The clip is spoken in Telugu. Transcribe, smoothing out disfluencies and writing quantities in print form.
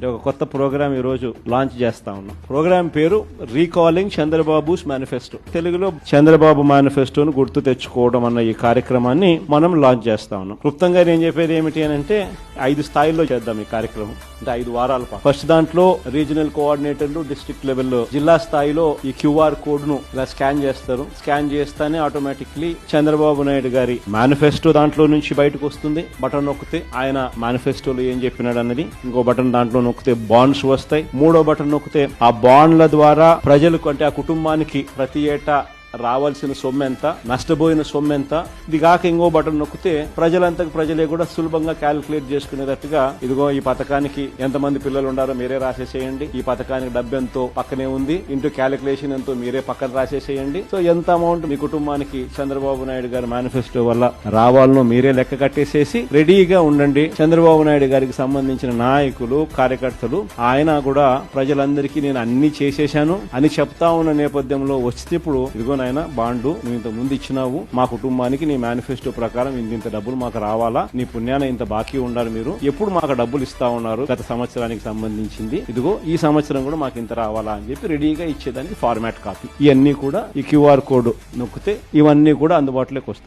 ఒక కొత్త ప్రోగ్రామ్ ఈ రోజు లాంచ్ చేస్తా ఉన్నాం. ప్రోగ్రామ్ పేరు రీకాలింగ్ చంద్రబాబుస్ మేనిఫెస్టో. తెలుగులో చంద్రబాబు మేనిఫెస్టోను గుర్తు తెచ్చుకోవడం అన్న ఈ కార్యక్రమాన్ని మనం లాంచ్ చేస్తా ఉన్నాం. క్లుప్తంగా నేను చెప్పేది ఏమిటి అని అంటే 5 స్థాయిల్లో చేద్దాం ఈ కార్యక్రమం. అంటే 5 వారాల పాటు. ఫస్ట్ దాంట్లో రీజనల్ కోఆర్డినేటర్లు డిస్ట్రిక్ట్ లెవెల్లో జిల్లా స్థాయిలో ఈ క్యూఆర్ కోడ్ ను ఇలా స్కాన్ చేస్తారు. స్కాన్ చేస్తానే ఆటోమేటిక్లీ చంద్రబాబు నాయుడు గారి మేనిఫెస్టో దాంట్లో నుంచి బయటకు వస్తుంది. బటన్ నొక్కితే ఆయన మేనిఫెస్టోలో ఏం చెప్పినాడు అన్నది. ఇంకో బటన్ దాంట్లో నొక్కితే బాండ్స్ వస్తాయి. మూడో బటన్ నొక్కితే ఆ బాండ్ల ద్వారా ప్రజలకు అంటే ఆ కుటుంబానికి ప్రతి ఏటా రావాల్సిన సొమ్ము ఎంత, నష్టపోయిన సొమ్ము ఎంత, ఇది కాక ఇంకో బటన్ నొక్కితే ప్రజలే కూడా సులభంగా క్యాలిక్యులేట్ చేసుకునేటట్టుగా ఇదిగో ఈ పథకానికి ఎంతమంది పిల్లలు ఉండారో మీరే రాసేసేయండి, ఈ పథకానికి డబ్బు ఎంతో పక్కనే ఉంది, ఇంటూ క్యాలిక్యులేషన్ ఎంతో మీరే పక్కన రాసేసేయండి. సో ఎంత అమౌంట్ మీ కుటుంబానికి చంద్రబాబు నాయుడు గారి మేనిఫెస్టో వల్ల రావాలనో మీరే లెక్క కట్టేసేసి రెడీగా ఉండండి. చంద్రబాబు నాయుడు గారికి సంబంధించిన నాయకులు, కార్యకర్తలు ఆయన కూడా ప్రజలందరికీ నేను అన్ని చేసేశాను అని చెప్తా ఉన్న నేపథ్యంలో వచ్చినప్పుడు ఇదిగో ఆయన బాండు నువ్వు ఇంత ముందు ఇచ్చినావు, మా కుటుంబానికి నీ మేనిఫెస్టో ప్రకారం ఇంత డబ్బులు మాకు రావాలా, నీ పుణ్యాన ఇంత బాకీ ఉండాలి, మీరు ఎప్పుడు మాకు డబ్బులు ఇస్తా ఉన్నారు గత సంవత్సరానికి సంబంధించింది, ఇదిగో ఈ సంవత్సరం కూడా మాకు ఇంత రావాలా అని చెప్పి రెడీగా ఇచ్చేదానికి ఫార్మాట్ కాపీ. ఇవన్నీ కూడా ఈ క్యూఆర్ కోడ్ నొక్కితే ఇవన్నీ కూడా అందుబాటులోకి వస్తాయి.